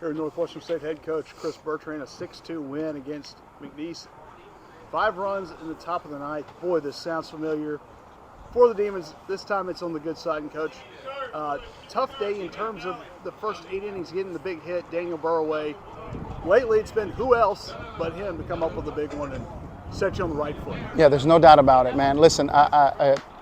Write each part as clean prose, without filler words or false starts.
Here, Northwestern State head coach Chris Bertrand, a 6-2 win against McNeese. 5 runs in the top of the ninth. Boy, this sounds familiar. For the Demons, this time it's on the good side. And Coach, tough day in terms of the first 8 innings getting the big hit, Daniel Burroway. Lately, it's been who else but him to come up with a big one and set you on the right foot. Yeah, there's no doubt about it, man. Listen,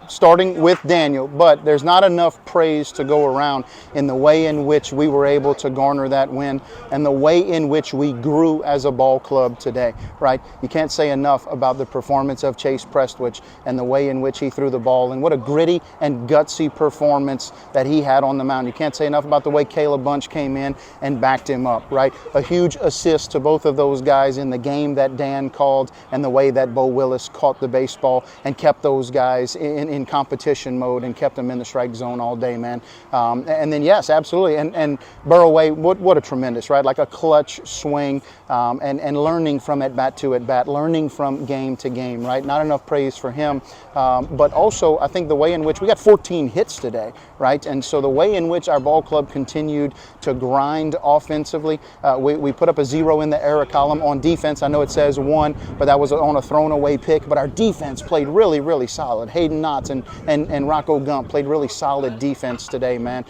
starting with Daniel, but there's not enough praise to go around in the way in which we were able to garner that win and the way in which we grew as a ball club today, right? You can't say enough about the performance of Chase Prestwich and the way in which he threw the ball and what a gritty and gutsy performance that he had on the mound. You can't say enough about the way Caleb Bunch came in and backed him up, right? A huge assist to both of those guys in the game that Dan called and the way that Bo Willis caught the baseball and kept those guys in competition mode and kept them in the strike zone all day, man. And then, yes, absolutely. And Burroway, what a tremendous, right? Like a clutch swing and learning from at-bat to at-bat, learning from game to game, right? Not enough praise for him. But also, I think the way in which we got 14 hits today, right? And so the way in which our ball club continued to grind offensively, we put up a 0 in the error column. On defense, I know it says 1, but that was on a thrown away pick. But our defense played really, really solid. Hayden Knotts and Rocco Gump played really solid defense today, man.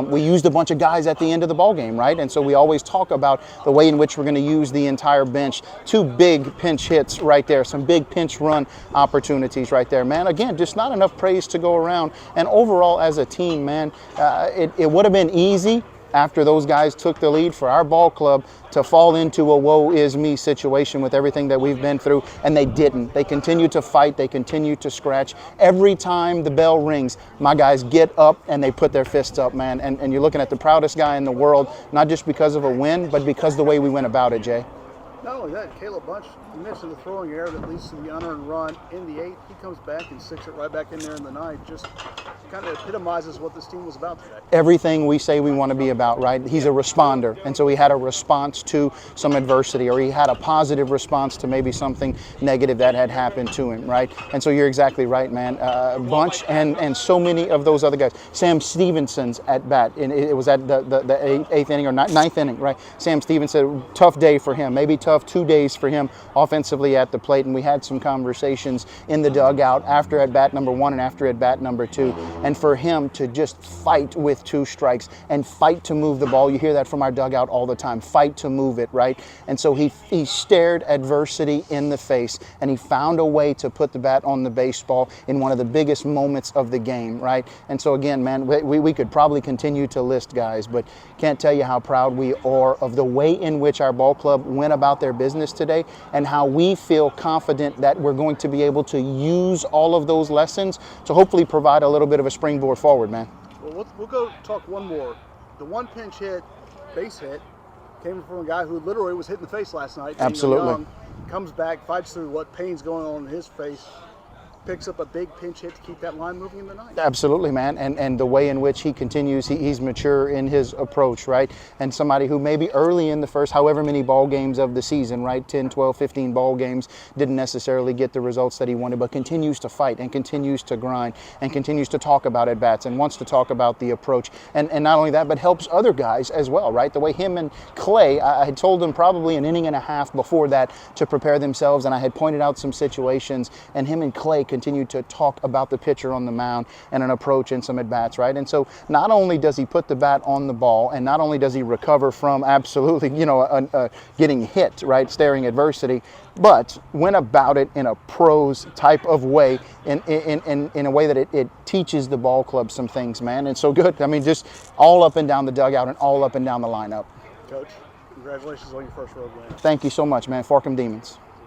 We used a bunch of guys at the end of the ball game, right? And so we always talk about the way in which we're going to use the entire bench. 2 big pinch hits right there, some big pinch run opportunities right there, man. Again, just not enough praise to go around. And overall, as a team, man, it would have been easy after those guys took the lead for our ball club to fall into a woe is me situation with everything that we've been through, and they didn't. They continued to fight, they continued to scratch. Every time the bell rings, my guys get up and they put their fists up, man. And you're looking at the proudest guy in the world, not just because of a win, but because of the way we went about it, Jay. Not only that, Caleb Bunch, you mentioned the throwing error that leads to the unearned run in the 8th. He comes back and sticks it right back in there in the 9th. Just kind of epitomizes what this team was about today. Everything we say we want to be about, right? He's a responder, and so he had a response to some adversity, or he had a positive response to maybe something negative that had happened to him, right? And so you're exactly right, man. Bunch and so many of those other guys. Sam Stevenson's at bat, and it was at the 8th inning or 9th inning, right? Sam Stevenson, tough day for him, maybe tough 2 days for him offensively at the plate, and we had some conversations in the dugout after at bat number 1 and after at bat number 2, and for him to just fight with 2 strikes and fight to move the ball. You hear that from our dugout all the time, fight to move it, right? And so he stared adversity in the face, and he found a way to put the bat on the baseball in one of the biggest moments of the game, right? And so again, man, we could probably continue to list guys, but can't tell you how proud we are of the way in which our ball club went about their business today, and how we feel confident that we're going to be able to use all of those lessons to hopefully provide a little bit of a springboard forward, man. Well, we'll go talk one more. The one pinch hit, base hit, came from a guy who literally was hit in the face last night. Absolutely. Young, comes back, fights through what pain's going on in his face, picks up a big pinch hit to keep that line moving in the ninth. Absolutely, man. And the way in which he continues, he's mature in his approach, right? And somebody who maybe early in the first however many ball games of the season, right, 10, 12, 15 ball games, didn't necessarily get the results that he wanted, but continues to fight and continues to grind and continues to talk about at-bats and wants to talk about the approach. And not only that, but helps other guys as well, right? The way him and Clay, I had told them probably an inning and a half before that to prepare themselves, and I had pointed out some situations, and him and Clay continue to talk about the pitcher on the mound and an approach and some at-bats, right? And so not only does he put the bat on the ball, and not only does he recover from absolutely, getting hit, right, staring adversity, but went about it in a pros type of way, in a way that it teaches the ball club some things, man. And so good. I mean, just all up and down the dugout and all up and down the lineup. Coach, congratulations on your first road win. Thank you so much, man. Farkham Demons.